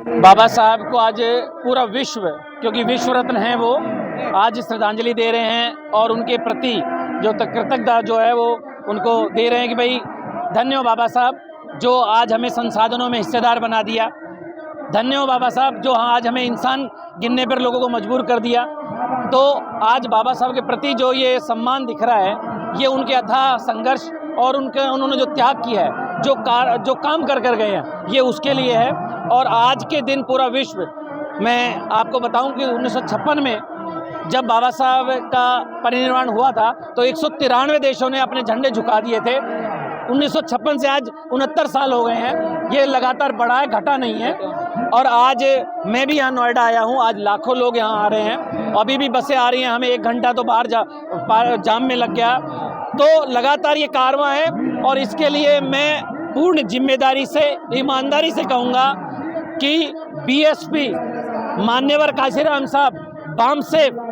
बाबा साहब को आज पूरा विश्व, क्योंकि विश्व रत्न हैं वो, आज श्रद्धांजलि दे रहे हैं और उनके प्रति जो कृतज्ञता जो है वो उनको दे रहे हैं कि भाई धन्य हो बाबा साहब जो आज हमें संसाधनों में हिस्सेदार बना दिया, धन्य हो बाबा साहब जो आज हमें इंसान गिनने पर लोगों को मजबूर कर दिया। तो आज बाबा साहब के प्रति जो ये सम्मान दिख रहा है ये उनके अथाह संघर्ष और उन्होंने जो त्याग किया है, जो काम कर गए हैं, ये उसके लिए है। और आज के दिन पूरा विश्व, मैं आपको बताऊं कि 1956 में जब बाबा साहब का परिनिर्वाण हुआ था तो 193 देशों ने अपने झंडे झुका दिए थे। 1956 से आज 69 साल हो गए हैं, ये लगातार बढ़ा है, घटा नहीं है। और आज मैं भी यहाँ नोएडा आया हूँ, आज लाखों लोग यहाँ आ रहे हैं, अभी भी बसें आ रही हैं, हमें 1 घंटा तो बाहर जाम में लग गया। तो लगातार ये कारवां है और इसके लिए मैं पूर्ण जिम्मेदारी से, ईमानदारी से कहूँगा कि बीएसपी मान्यवर काशीराम साहब बामसेफ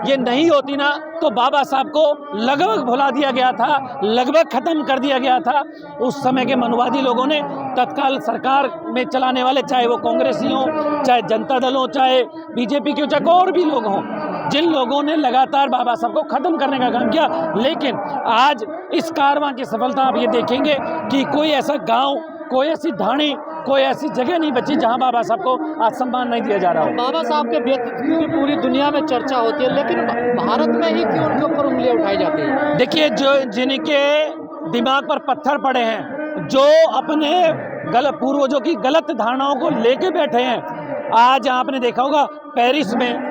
ये नहीं होती ना तो बाबा साहब को लगभग भुला दिया गया था, लगभग ख़त्म कर दिया गया था। उस समय के मनुवादी लोगों ने तत्काल सरकार में चलाने वाले, चाहे वो कांग्रेसी हों, चाहे जनता दल हो, चाहे बीजेपी के, चाहे और भी लोग हों, जिन लोगों ने लगातार बाबा साहब को ख़त्म करने का काम किया। लेकिन आज इस कारवां की सफलता आप ये देखेंगे कि कोई ऐसा गाँव, कोई ऐसी ढाणी, कोई ऐसी जगह नहीं बची जहां बाबा साहब को आज सम्मान नहीं दिया जा रहा हो। बाबा साहब के व्यक्तित्व की पूरी दुनिया में चर्चा होती है, लेकिन भारत में ही क्यों उनके ऊपर उंगलियां उठाई जाती है? देखिए, जिनके दिमाग पर पत्थर पड़े हैं, जो अपने पूर्वजों की गलत धारणाओं को लेके बैठे हैं, आज आपने देखा होगा पेरिस में,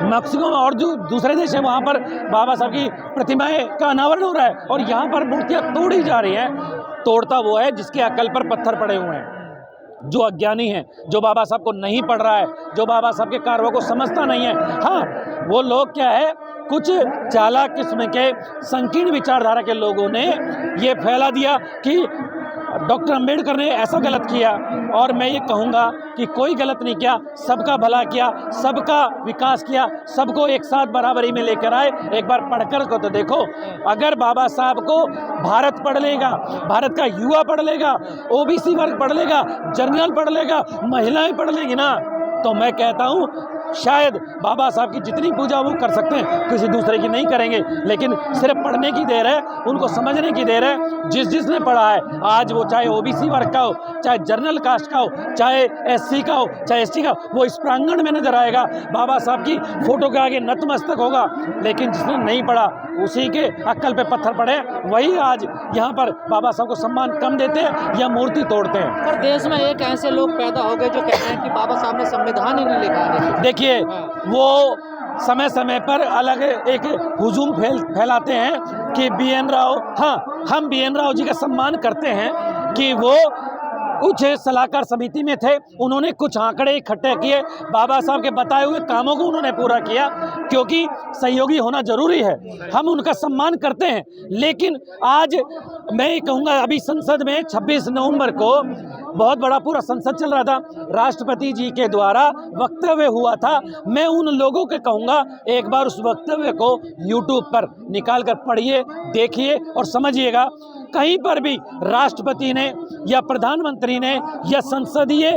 मैक्सिको में और जो दूसरे देश हैं वहाँ पर बाबा साहब की प्रतिमाएं का अनावरण हो रहा है और यहाँ पर मूर्तियाँ तोड़ी जा रही हैं। तोड़ता वो है जिसके अकल पर पत्थर पड़े हुए हैं, जो अज्ञानी है, जो बाबा साहब को नहीं पढ़ रहा है, जो बाबा साहब के कार्यों को समझता नहीं है। हाँ, वो लोग क्या है, कुछ चालाक किस्म के संकीर्ण विचारधारा के लोगों ने ये फैला दिया कि डॉक्टर अंबेडकर ने ऐसा गलत किया, और मैं ये कहूँगा कि कोई गलत नहीं किया, सबका भला किया, सबका विकास किया, सबको एक साथ बराबरी में लेकर आए। एक बार पढ़कर को तो देखो, अगर बाबा साहब को भारत पढ़ लेगा, भारत का युवा पढ़ लेगा, ओबीसी वर्ग पढ़ लेगा, जनरल पढ़ लेगा, महिलाएं पढ़ लेगी ना, तो मैं कहता हूँ शायद बाबा साहब की जितनी पूजा वो कर सकते हैं, किसी दूसरे की नहीं करेंगे। लेकिन सिर्फ पढ़ने की देर है, उनको समझने की देर है। जिसने पढ़ा है, आज वो चाहे ओबीसी वर्ग का हो, चाहे जनरल कास्ट का हो, चाहे एससी का हो, चाहे एसटी का हो, वो इस प्रांगण में नजर आएगा, बाबा साहब की फोटो के आगे नतमस्तक होगा। लेकिन जिसने नहीं पढ़ा, उसी के अक्ल पे पत्थर पड़े, वही आज यहाँ पर बाबा साहब को सम्मान कम देते हैं या मूर्ति तोड़ते हैं। पर देश में एक ऐसे लोग पैदा हो गए जो कहते हैं कि बाबा साहब ने संविधान ही नहीं लिखा है। देखिए, वो समय समय पर अलग एक हुजूम फैलाते हैं कि BN राव, हाँ, हम BN राव जी का सम्मान करते हैं कि वो कुछ सलाहकार समिति में थे, उन्होंने कुछ आंकड़े इकट्ठे किए, बाबा साहब के बताए हुए कामों को उन्होंने पूरा किया, क्योंकि सहयोगी होना जरूरी है, हम उनका सम्मान करते हैं। लेकिन आज मैं ये कहूँगा, अभी संसद में 26 नवंबर को बहुत बड़ा पूरा संसद चल रहा था, राष्ट्रपति जी के द्वारा वक्तव्य हुआ था। मैं उन लोगों के कहूँगा एक बार उस वक्तव्य को YouTube पर निकाल कर पढ़िए, देखिए और समझिएगा। कहीं पर भी राष्ट्रपति ने या प्रधानमंत्री ने या संसदीय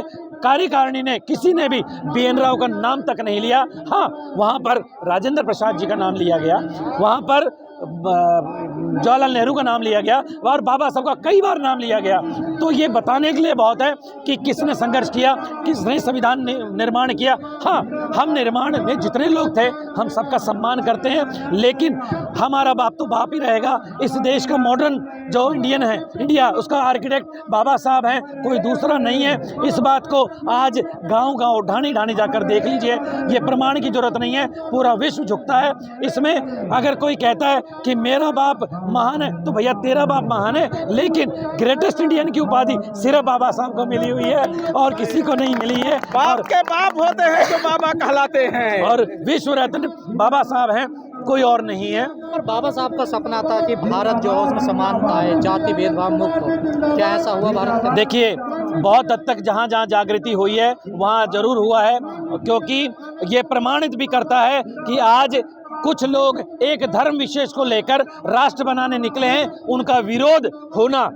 कार्यकारिणी ने, किसी ने भी BN राव का नाम तक नहीं लिया। हाँ, वहाँ पर राजेंद्र प्रसाद जी का नाम लिया गया, वहाँ पर जवाहरलाल नेहरू का नाम लिया गया और बाबा साहब का कई बार नाम लिया गया। तो ये बताने के लिए बहुत है कि किसने संघर्ष किया, किसने संविधान निर्माण किया। हाँ, हम निर्माण में जितने लोग थे, हम सबका सम्मान करते हैं, लेकिन हमारा बाप तो बाप ही रहेगा। इस देश का मॉडर्न जो इंडिया, उसका आर्किटेक्ट बाबा साहब हैं, कोई दूसरा नहीं है। इस बात को आज गाँव ढाणी ढाणी जाकर देख लीजिए, ये प्रमाण की जरूरत नहीं है, पूरा विश्व झुकता है इसमें। अगर कोई कहता है कि मेरा बाप महान है, तो भैया तेरा बाप महान है, लेकिन ग्रेटेस्ट इंडियन की उपाधि सिर्फ बाबा साहब को मिली हुई है और किसी को नहीं मिली है। बाप के बाप होते हैं जो बाबा कहलाते हैं, और विश्व रत्न बाबा साहब हैं, कोई और नहीं है। और बाबा साहब का सपना था कि भारत जो है उसमें समानता है, जाति भेदभाव मुक्त हो, क्या ऐसा हुआ भारत में? देखिए, बहुत हद तक जहाँ जहाँ जागृति हुई है वहाँ जरूर हुआ है, क्योंकि ये प्रमाणित भी करता है कि आज कुछ लोग एक धर्म विशेष को लेकर राष्ट्र बनाने निकले हैं, उनका विरोध होना,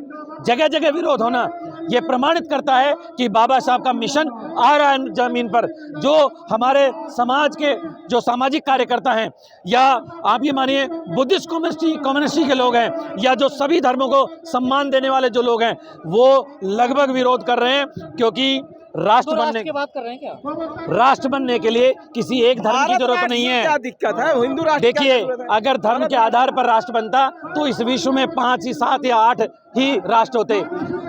जगह जगह विरोध होना, ये प्रमाणित करता है कि बाबा साहब का मिशन आ रहा है ज़मीन पर। जो हमारे समाज के जो सामाजिक कार्यकर्ता हैं, या आप ये मानिए बुद्धिस्ट कम्युनिस्टी के लोग हैं, या जो सभी धर्मों को सम्मान देने वाले जो लोग हैं, वो लगभग विरोध कर रहे हैं, क्योंकि राष्ट्र बनने की बात कर रहे हैं क्या? राष्ट्र बनने के लिए किसी एक धर्म की जरूरत नहीं है। क्या दिक्कत है? हिंदू राष्ट्र देखिए, अगर धर्म के आधार पर राष्ट्र बनता तो इस विश्व में 5 7 या 8 ही राष्ट्र होते।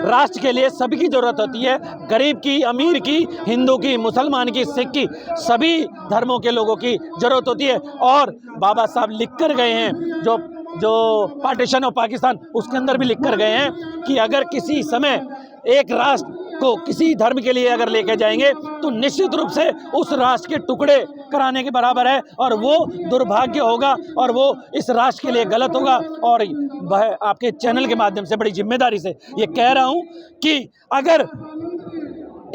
राष्ट्र के लिए सभी की जरूरत होती है, गरीब की, अमीर की, हिंदू की, मुसलमान की, सिख की, सभी धर्मों के लोगों की जरूरत होती है। और बाबा साहब लिख कर गए हैं, जो पार्टीशन ऑफ पाकिस्तान उसके अंदर भी लिख कर गए हैं कि अगर किसी समय एक राष्ट्र को किसी धर्म के लिए अगर लेके जाएंगे तो निश्चित रूप से उस राष्ट्र के टुकड़े कराने के बराबर है, और वो दुर्भाग्य होगा, और वो इस राष्ट्र के लिए गलत होगा। और आपके चैनल के माध्यम से बड़ी जिम्मेदारी से ये कह रहा हूँ कि अगर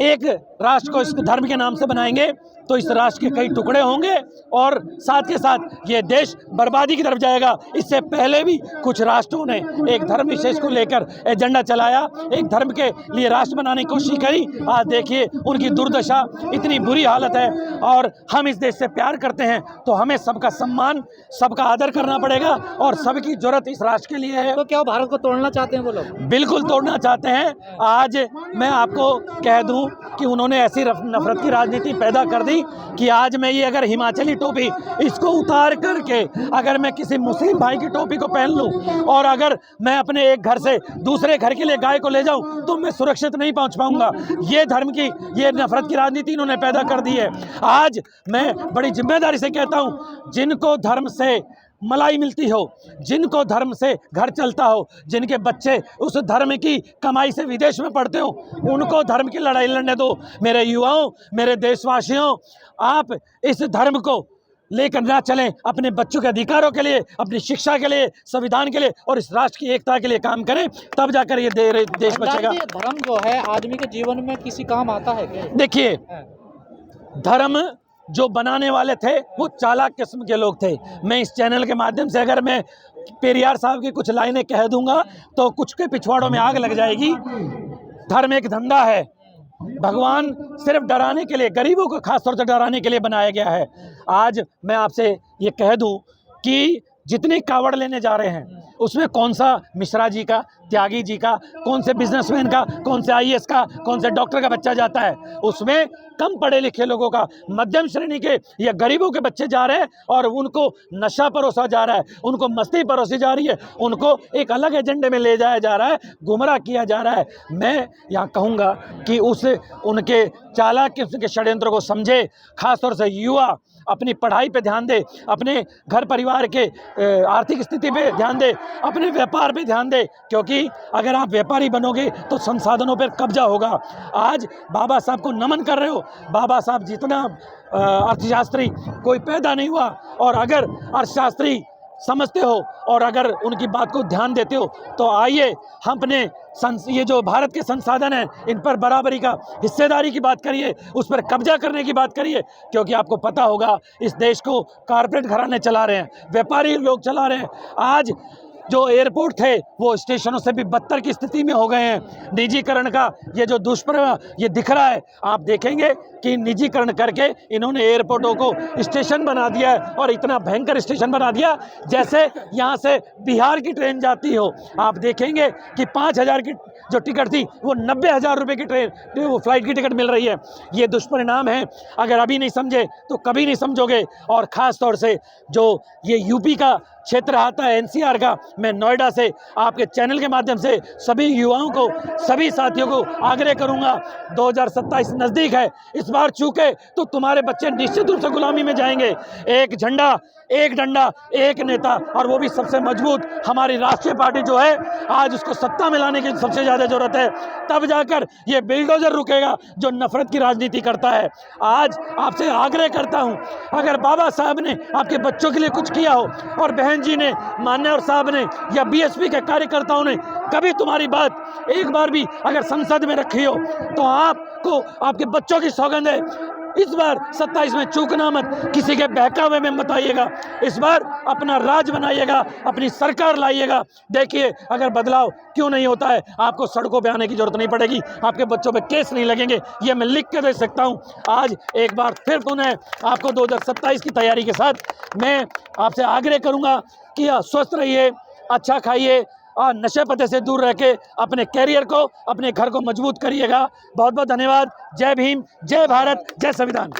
एक राष्ट्र को इस धर्म के नाम से बनाएंगे तो इस राष्ट्र के कई टुकड़े होंगे, और साथ के साथ ये देश बर्बादी की तरफ जाएगा। इससे पहले भी कुछ राष्ट्रों ने एक धर्म विशेष को लेकर एजेंडा चलाया, एक धर्म के लिए राष्ट्र बनाने की कोशिश करी। आज देखिए उनकी दुर्दशा, इतनी बुरी हालत है। और हम इस देश से प्यार करते हैं तो हमें सबका सम्मान, सबका आदर करना पड़ेगा, और सबकी जरूरत इस राष्ट्र के लिए है। तो क्या वो भारत को तोड़ना चाहते हैं वो लोग? बिल्कुल तोड़ना चाहते हैं। आज मैं आपको कह दूं कि उन्होंने ऐसी नफरत की राजनीति पैदा कर दी कि आज मैं ये अगर हिमाचली टोपी इसको उतार करके अगर मैं किसी मुस्लिम भाई की टोपी को पहन लूं, और अगर मैं अपने एक घर से दूसरे घर के लिए गाय को ले जाऊं, तो मैं सुरक्षित नहीं पहुंच पाऊंगा। ये धर्म की, ये नफरत की राजनीति इन्होंने पैदा कर दी है। आज मैं बड़ी जिम्मेदारी से कहता हूं, जिनको धर्म से मलाई मिलती हो, जिनको धर्म से घर चलता हो, जिनके बच्चे उस धर्म की कमाई से विदेश में पढ़ते हो, उनको धर्म की लड़ाई लड़ने दो। मेरे युवाओं, मेरे देशवासियों, आप इस धर्म को लेकर ना चलें। अपने बच्चों के अधिकारों के लिए, अपनी शिक्षा के लिए, संविधान के लिए और इस राष्ट्र की एकता के लिए काम करें, तब जाकर ये देश बचेगा। धर्म जो है आदमी के जीवन में किसी काम आता है क्या? देखिए, धर्म जो बनाने वाले थे वो चालाक किस्म के लोग थे। मैं इस चैनल के माध्यम से अगर मैं पेरियार साहब की कुछ लाइनें कह दूंगा तो कुछ के पिछवाड़ों में आग लग जाएगी। धर्म एक धंधा है। भगवान सिर्फ डराने के लिए, गरीबों को खासतौर से डराने के लिए बनाया गया है। आज मैं आपसे ये कह दूं कि जितने कावड़ लेने जा रहे हैं उसमें कौन सा मिश्रा जी का, त्यागी जी का, कौन से बिजनेसमैन का, कौन से IAS का, कौन से डॉक्टर का बच्चा जाता है। उसमें कम पढ़े लिखे लोगों का, मध्यम श्रेणी के या गरीबों के बच्चे जा रहे हैं, और उनको नशा परोसा जा रहा है, उनको मस्ती परोसी जा रही है, उनको एक अलग एजेंडे में ले जाया जा रहा है, गुमराह किया जा रहा है। मैं यहाँ कहूँगा कि उनके चालाक किस्म के षड्यंत्र को समझे। खासतौर से युवा अपनी पढ़ाई पे ध्यान दे, अपने घर परिवार के आर्थिक स्थिति पे ध्यान दे, अपने व्यापार पे ध्यान दे, क्योंकि अगर आप व्यापारी बनोगे तो संसाधनों पर कब्जा होगा। आज बाबा साहब को नमन कर रहे हो। बाबा साहब जितना अर्थशास्त्री कोई पैदा नहीं हुआ, और अगर अर्थशास्त्री समझते हो और अगर उनकी बात को ध्यान देते हो तो आइए हम अपने ये जो भारत के संसाधन हैं इन पर बराबरी का हिस्सेदारी की बात करिए, उस पर कब्जा करने की बात करिए। क्योंकि आपको पता होगा इस देश को कारपोरेट घराने चला रहे हैं, व्यापारी लोग चला रहे हैं। आज जो एयरपोर्ट थे वो स्टेशनों से भी बदतर की स्थिति में हो गए हैं। निजीकरण का ये जो दुष्प्रभाव ये दिख रहा है, आप देखेंगे कि निजीकरण करके इन्होंने एयरपोर्टों को स्टेशन बना दिया है, और इतना भयंकर स्टेशन बना दिया जैसे यहाँ से बिहार की ट्रेन जाती हो। आप देखेंगे कि 5,000 की जो टिकट थी वो 90,000 रुपये की ट्रेन वो फ्लाइट की टिकट मिल रही है। ये दुष्परिणाम है। अगर अभी नहीं समझे तो कभी नहीं समझोगे। और ख़ास तौर से जो ये यूपी का क्षेत्र आता है, NCR का, मैं नोएडा से आपके चैनल के माध्यम से सभी युवाओं को, सभी साथियों को आग्रह करूंगा, 2027 नज़दीक है। इस बार चूके तो तुम्हारे बच्चे निश्चित रूप से गुलामी में जाएंगे। एक झंडा, एक डंडा, एक नेता, और वो भी सबसे मजबूत हमारी राष्ट्रीय पार्टी जो है, आज उसको सत्ता में लाने की सबसे ज़्यादा ज़रूरत है। तब जाकर ये बिल्डोजर रुकेगा जो नफरत की राजनीति करता है। आज आपसे आग्रह करता हूँ, अगर बाबा साहब ने आपके बच्चों के लिए कुछ किया हो, और बहन जी ने, मान्यवर साहब ने, या BSP के कार्यकर्ताओं ने कभी तुम्हारी बात एक बार भी अगर संसद में रखी हो, तो आपको आपके बच्चों की सौगंध है, इस बार 27 में चूकना मत, किसी के बहकावे में मत आइएगा। इस बार अपना राज बनाइएगा, अपनी सरकार लाइएगा। देखिए अगर बदलाव क्यों नहीं होता है, आपको सड़कों पे आने की जरूरत नहीं पड़ेगी, आपके बच्चों पे केस नहीं लगेंगे, ये मैं लिख के दे सकता हूँ। आज एक बार फिर पुनः आपको 2027 की तैयारी के साथ मैं आपसे आग्रह करूँगा कि स्वस्थ रहिए, अच्छा खाइए और नशे पते से दूर रह के अपने कैरियर को, अपने घर को मजबूत करिएगा। बहुत बहुत धन्यवाद। जय भीम, जय भारत, जय संविधान।